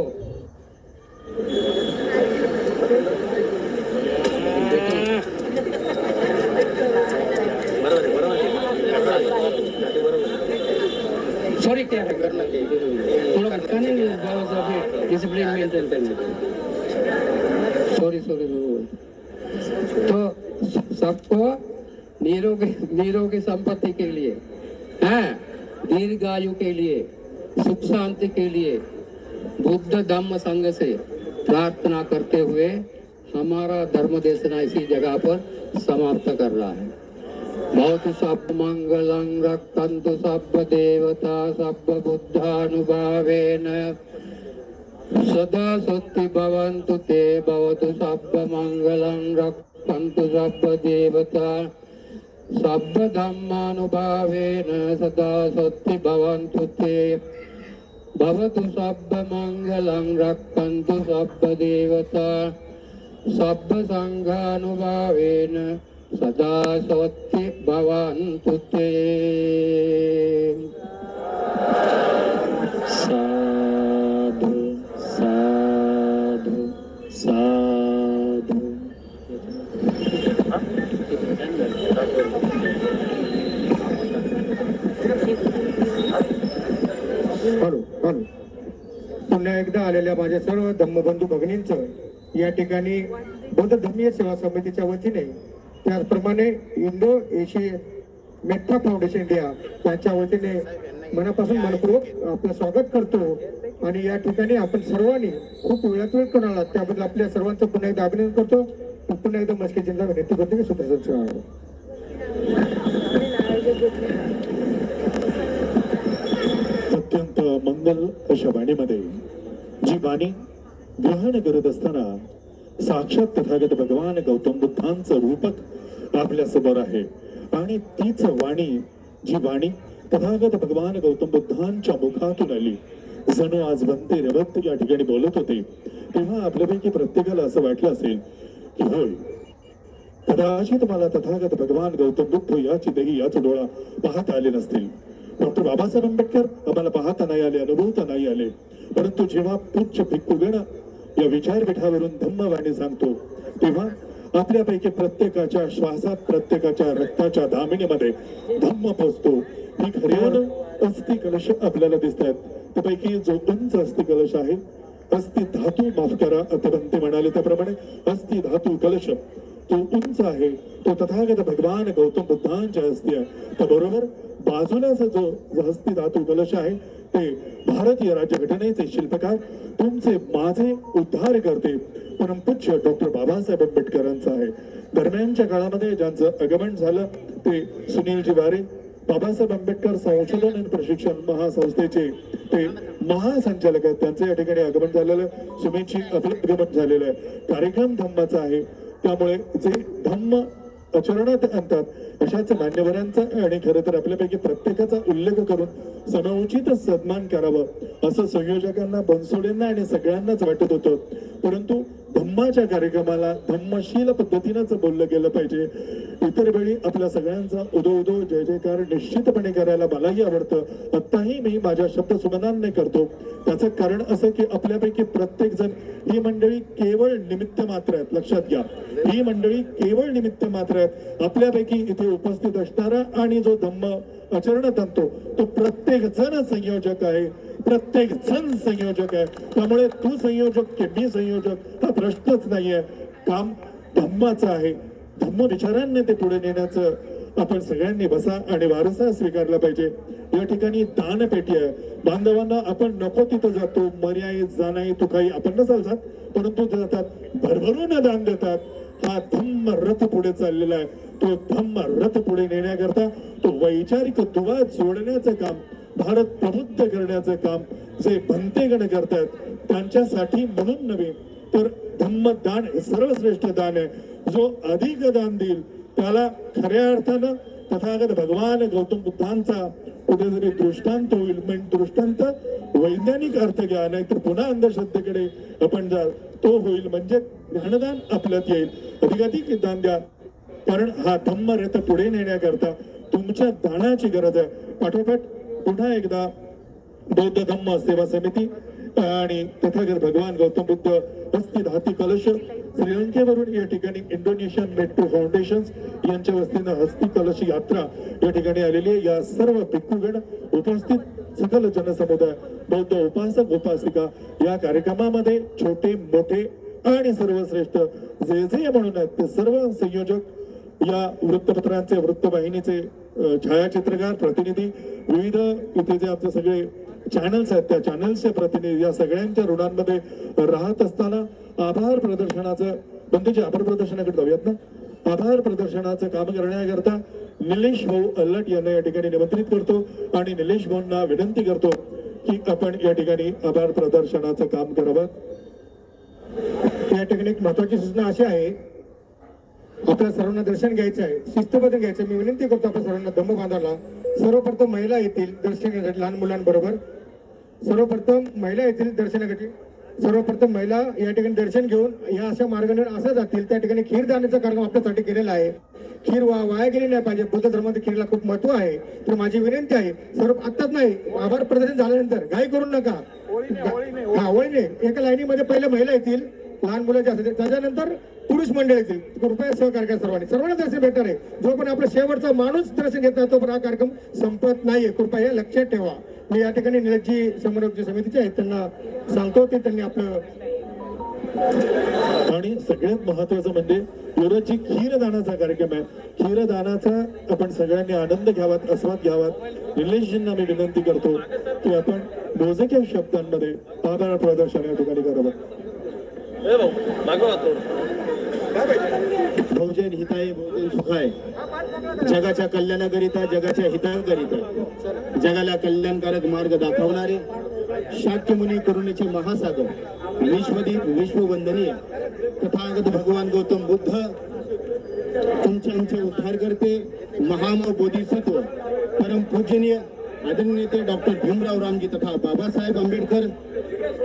सॉरी क्या है करना थोड़ा डिसिप्लिन मेंटेन करने सॉरी तो सबको निरोगी संपत्ति के लिए, दीर्घायु के लिए, सुख शांति के लिए बुद्ध धम्म संघ से प्रार्थना करते हुए हमारा धर्म देशना इसी जगह पर समाप्त कर रहा है। बहुत सब मंगलं रक्षन्तु सब देवता सब बुद्धानुभावेन सदा सत्ति भवन्तु ते भवतु सब मंगलं रक्षन्तु सब देवता सब धम्मानुभावेन सदा सत्ति भवन्तु ते भवतु सब मंगलं रक्षन्तु सब देवता सब संघानुभावेन सदा सत्ति भवन्तु ते। साधु साधु साधु। पुन्हा एकदा आलेल्या माझ्या सर्व धम्मबंधू भगिनींचं या ठिकाणी बौद्ध धर्मीय सेवा समितीच्या वतीने, त्याचप्रमाणे Indo Asia Metta foundation India यांच्या वतीने मनापासून मनपूर्वक आपलं स्वागत करतो। आणि या ठिकाणी आपण सर्वांनी खूप वेळात वेळ करून आलात त्याबद्दल आपल्या सर्वांचं पुन्हा एकदा अभिनंदन करतो। पुन्हा एकदा मस्के जिल्हा विनंती करतो की सूत्रसंचालन अत्यंत मंगल अशा वाणीमध्ये जी वाणी ग्रहण करत असताना साक्षात तथागत भगवान गौतम बुद्धांचं रूपक आपल्या समोर आहे आणि तीच वाणी जी वाणी तथागत भगवान गौतम बुद्धांच्या मुखातून आली जणू आज बनते रवत या ठिकाणी बोलत होते तेव्हा आपल्यापैकी प्रत्येकाला असं वाटलं असेल की होय कदाचित मला तथागत भगवान गौतम बुद्ध याची देही याच डोळा पाहता आले नसतील डॉक्टर बाबासाहेब आंबेडकर आम्हाला पाहता नाही आले अनुभवता नाही आले परंतु जेव्हा पूज्य भिक्खुगण या विचारपीठावरून धम्मवाणी सांगतो तेव्हा आपल्यापैकी प्रत्येकाच्या श्वासात प्रत्येकाच्या रक्ताच्या दामिनीमध्ये धम्म पोचतो ही खऱ्यानं अस्थि कलश आपल्याला दिसत आहेत त्यापैकी जो उंच अस्थि कलश आहे अस्थि धातू माफ करा अतवंते म्हणाले त्याप्रमाणे अस्थि धातू कलश तो उंच आहे तो तथागत भगवान गौतम बुद्धांच्या हस्ती आहे त्याबरोबर बाजूलाचा जो हस्ती धातू कलश आहे ते भारतीय राज्यघटनेचे शिल्पकार तुमचे माझे उद्धार करते परमपूज्य डॉक्टर बाबासाहेब आंबेडकरांचा आहे दरम्यानच्या काळामध्ये ज्यांचं आगमन झालं ते सुनीलजी वारे बाबासाहेब आंबेडकर संशोधन आणि प्रशिक्षण महासंस्थेचे ते महासंचालक आहेत त्यांचे या ठिकाणी आगमन झालेलं सुमितजी आपलं आगमन झालेलं आहे कार्यक्रम धम्माचा आहे त्यामुळे जे धम्म आचरणात आणतात अशाच मान्यवरांचा आणि खरं तर आपल्यापैकी प्रत्येकाचा उल्लेख करून समयोचित सन्मान करावं असं संयोजकांना बनसोडेंना आणि सगळ्यांनाच वाटत होतं परंतु धम्माच्या कार्यक्रमाला धम्मशील पद्धतीनंच बोललं गेलं पाहिजे इतर वेळी आपल्या सगळ्यांचा उदो उदो जय जयकार निश्चितपणे करायला मलाही आवडतं आत्ताही मी माझ्या शब्द सुमनांनी करतो त्याचं कारण असं की आपल्यापैकी प्रत्येक जण ही मंडळी केवळ निमित्त मात्र आहेत लक्षात घ्या ही मंडळी केवळ निमित्त मात्र आहेत आपल्यापैकी इथे उपस्थित असणारा आणि जो धम्म आचरणात आणतो तो प्रत्येक जण संयोजक आहे प्रत्येक जण संयोजक आहे त्यामुळे तू संयोजक की मी संयोजक हा प्रश्नच नाहीये काम धम्माचं आहे धम्म विचारांनी ते पुढे नेण्याचं आपण सगळ्यांनी बसा आणि वारसा स्वीकारला पाहिजे या ठिकाणी दानपेटी आहे बांधवांना आपण नको तिथं जातो मर्यादित जाणाई तू काही आपण नसाल जात परंतु जातात भरभरून दान देतात हा धम्म रथ पुढे चाललेला आहे तो धम्म रथ पुढे नेण्याकरता तो वैचारिक दुवा जोडण्याचं काम भारत प्रबुद्ध करण्याचं काम जे भंतेगण करतात त्यांच्यासाठी म्हणून नव्हे तर धम्मदान हे सर्वश्रेष्ठ दान आहे जो अधिक दान देईल त्याला खऱ्या अर्थानं तथागत भगवान गौतम बुद्धांचा कुठेतरी दृष्टांत होईल म्हणजे दृष्टांत वैज्ञानिक अर्थ घ्या नाही तर पुन्हा अंधश्रद्धेकडे आपण जाल तो होईल म्हणजे ज्ञानदान आपल्यात येईल अधिकाधिक दान द्या कारण हा धम्म रथ पुढे नेण्याकरता तुमच्या दानाची गरज आहे पाठोपाठ पुन्हा एकदा बौद्ध धम्म सेवा समिती आणि तथागत भगवान गौतम बुद्ध अस्थि धातू कलश श्रीलंकेवरून या ठिकाणी इंडोनेशियन मेट्रो फाउंडेशन यांच्या वतीनं हस्ती कलश यात्रा या ठिकाणी आलेली आहे या सर्व भिक्खुगण उपस्थित सकल जनसमुदाय बौद्ध उपासक उपासिका या कार्यक्रमामध्ये छोटे मोठे आणि सर्वश्रेष्ठ जे जे म्हणून आहेत ते सर्व संयोजक या वृत्तपत्रांचे वृत्तवाहिनीचे छायाचित्रकार प्रतिनिधी विविध इथे जे आमचे सगळे चॅनल्स आहेत त्या चॅनल्सचे प्रतिनिधी या सगळ्यांच्या ऋणांमध्ये राहत असताना आभार प्रदर्शनाचं बंधूचे आभार प्रदर्शनाकडे जाऊयात ना आभार प्रदर्शनाचं काम करण्याकरता निलेश भाऊ अल्लट यांना या ठिकाणी निमंत्रित करतो आणि निलेश भाऊंना विनंती करतो की आपण या ठिकाणी आभार प्रदर्शनाचं काम करावं या ठिकाणी एक महत्वाची सूचना अशी आहे आपल्या सर्वांना दर्शन घ्यायचं आहे शिस्तबद्ध घ्यायचं मी विनंती करतो आपण सर्वांना धम्म बांधायला सर्वप्रथम महिला येतील दर्शन घेण्यासाठी लहान मुलांबरोबर सर्वप्रथम महिला येतील दर्शनासाठी सर्वप्रथम महिला या ठिकाणी दर्शन घेऊन या अशा मार्गाने असं जातील त्या ठिकाणी खीर दानाचा कार्यक्रम आपल्यासाठी केलेला आहे खीर वाया गेली नाही पाहिजे बुद्ध धर्मातील खीरला खूप महत्व आहे तर माझी विनंती आहे सर्व आत्ताच नाही आभार प्रदर्शन झाल्यानंतर घाई करू नका हा ओळीने एका लाईनीमध्ये पहिले महिला येतील लहान मुलांच्या असतील त्याच्यानंतर पुरुष मंडळ येतील कृपया सहकार्य करा सर्वांना दर्शन भेटणार आहे जो पण आपला शेवटचा माणूस दर्शन घेत नाही तो पण हा कार्यक्रम संपत नाहीये कृपया लक्षात ठेवा मी या ठिकाणी निलजी समन्वय समितीचे आहेत त्यांना सांगतो ते त्यांनी आपलं आणि सगळ्यात महत्वाचं म्हणजे युवराजची खीरदानाचा कार्यक्रम आहे खीरदानाचा आपण सगळ्यांनी आनंद घ्यावात आस्वाद घ्यावात निलेशजींना मी विनंती करतो की आपण मोजक्या शब्दांमध्ये आभार प्रदर्शन या ठिकाणी करावं बहुजन हिताय बहुजन सुखाय, जगाच्या कल्याणाकरिता जगाच्या हिताकरिता जगाला कल्याणकारक मार्ग दाखवणारे शाक्यमुनी करुणेचे महासागर, विश्वदीप विश्ववंदनीय तथागत भगवान गौतम बुद्ध, तुमचे उद्धार करते महामव बोधिसत्व परम पूजनीय आदरणीय नेते डॉक्टर भीमराव रामजी तथा बाबासाहेब आंबेडकर,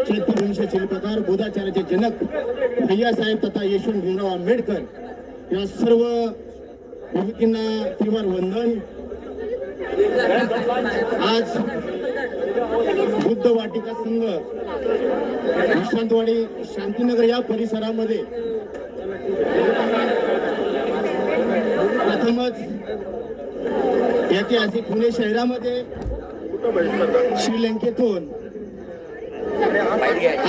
चैत्यवंश शिल्पकार बोधाचार्याचे जनक भैयासाहेब तथा यशवंत भीमराव आंबेडकर, या सर्व विभूतींना त्रिवार वंदन। आज बुद्ध वाटिका संघ विश्रांतवाडी शांतीनगर या परिसरामध्ये प्रथमच ऐतिहासिक पुणे शहरामध्ये श्रीलंकेतून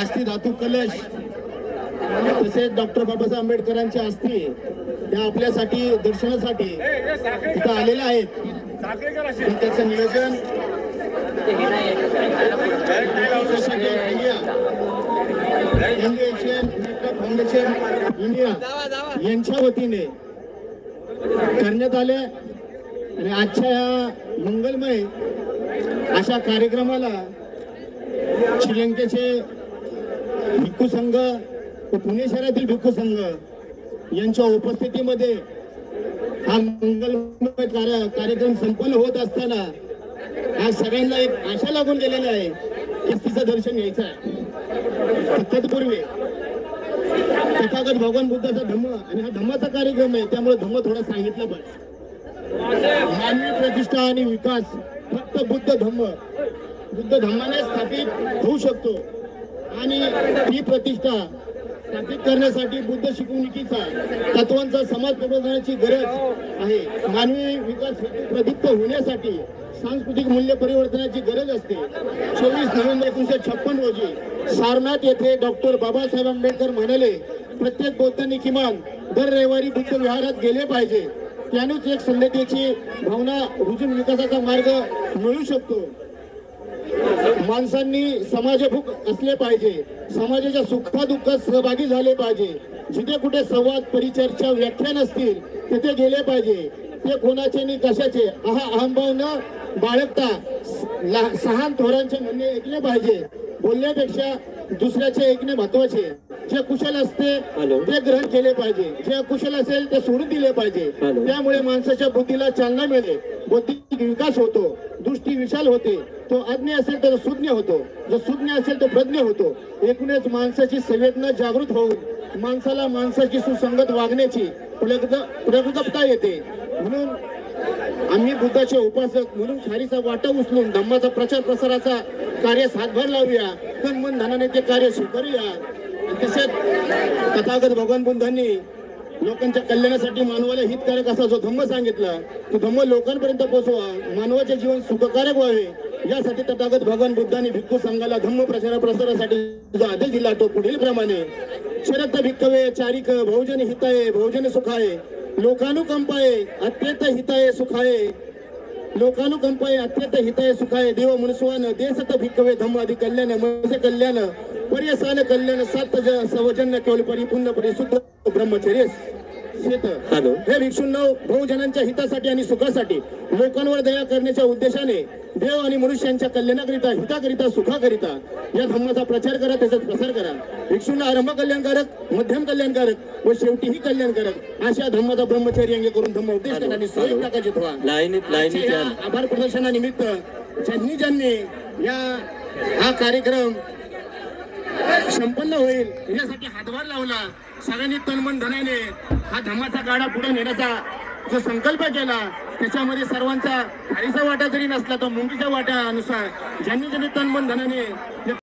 अस्थि धातू कलश तसेच डॉक्टर बाबासाहेब आंबेडकरांच्या अस्थी त्या आपल्यासाठी दर्शनासाठी तिथं आलेल्या आहेत। त्याचं नियोजन फाउंडेशन इंडिया यांच्या वतीने करण्यात आले आणि आजच्या या मंगलमय अशा कार्यक्रमाला श्रीलंकेचे भिक्खू संघ व पुणे शहरातील भिक्खू संघ यांच्या उपस्थितीमध्ये हा मंगलमय कार्यक्रम संपन्न होत असताना आज सगळ्यांना एक आशा लागून गेलेली आहे की तिचं दर्शन घ्यायचं आहे। तत्पूर्वी तथागत भगवान बुद्धाचा धम्म आणि हा धम्माचा कार्यक्रम आहे त्यामुळे धम्म थोडा सांगितलं पाहिजे। मानवी प्रतिष्ठा आणि विकास फक्त बुद्ध धम्माने स्थापित होऊ शकतो आणि ही प्रतिष्ठा स्थापित करण्यासाठी बुद्ध शिकवणुकीचा तत्वांचा समाज प्रबोधनाची गरज आहे। मानवी विकास प्रदीप्त होण्यासाठी सांस्कृतिक मूल्य परिवर्तनाची गरज असते। 24 नोव्हेंबर 1956 रोजी सारनाथ येथे डॉक्टर बाबासाहेब आंबेडकर म्हणाले, प्रत्येक बौद्धांनी किमान दर रविवारी बुद्ध विहारात गेले पाहिजे, त्यानेच एक संधतेची भावना रुजून विकासाचा मार्ग मिळू शकतो। माणसांनी समाजभूक असले पाहिजे, समाजाच्या सुखदुःखात सहभागी झाले पाहिजे, जिथे कुठे संवाद परिचर्चा व्याख्यान असतील तिथे गेले पाहिजे, ते कोणाचे आणि कशाचे अहंभाव न बाळगता सहान थोरांचे म्हणणे ऐकले पाहिजे। बोलण्यापेक्षा दुसऱ्याचे ऐकणे महत्वाचे। जे कुशल असते ते ग्रहण केले पाहिजे, जे अकुशल असेल ते सोडून दिले पाहिजे। त्यामुळे माणसाच्या बुद्धीला चालना मिळते, बौद्धिक विकास होतो, दृष्टी विशाल होते, तो अज्ञ असेल तर सुज्ञ होतो, जो सुज्ञ असेल तो प्रज्ञ होतो। एकूणच माणसाची संवेदना जागृत होऊन माणसाला माणसाची सुसंगत वागण्याची प्रगल्भता येते। म्हणून आम्ही बुद्धाचे उपासक म्हणून खारीचा वाटा उचलून धम्माचा प्रचार प्रसाराचा कार्य हातभार लावूया, तन मन धनाने ते कार्य स्वीकारूया। तसेच तथागत भगवान बुद्धांनी लोकांच्या कल्याणासाठी मानवाला हितकारक असा जो धम्म सांगितला तो धम्म लोकांपर्यंत पोहोचवा, मानवाचे जीवन सुखकारक व्हावे यासाठी तथागत भगवान बुद्धांनी भिक्खू संघाला धम्म प्रसारासाठी जो आदेश दिला तो पुढील प्रमाणे, शरद भिक्खवे चारिक बहुजन हिताय बहुजन सुखाय, लोकानुकंपाय अत्यंत हिताय सुखाय, लोकानुकंपाय अत्यंत हिताय सुखाय, देव मनुष्यवान देसत भिक्खवे धम्म आदि कल्याण म्हणजे कल्याण पर्यसान कल्याण सात सवजन्य केवळ परिपूर्ण परिशुद्ध ब्रह्मचर्य हॅलो हे भिक्षूंनो बहुजनांच्या हितासाठी आणि सुखासाठी लोकांवर दया करण्याच्या उद्देशाने देव आणि मनुष्यांच्या कल्याणाकरिता हिताकरिता सुखाकरिता या धम्माचा प्रचार करा, त्याचा प्रसार करा। भिक्षूंना आरंभ कल्याणकारक, मध्यम कल्याणकारक व शेवटीही कल्याणकारक अशा धम्माचा ब्रह्मचर्य अंगी करून धम्म उद्देश आणि सहयोग प्रकाशित व्हा। आभार प्रदर्शनानिमित्त ज्यांनी हा कार्यक्रम संपन्न होईल यासाठी हातभार लावला, सगळ्यांनी तनमन धनाने हा धम्माचा गाडा पुढे नेण्याचा जो संकल्प केला त्याच्यामध्ये सर्वांचा खारीचा वाटा जरी नसला तर मुंगीच्या वाट्यानुसार ज्यांनी तनमन धनाने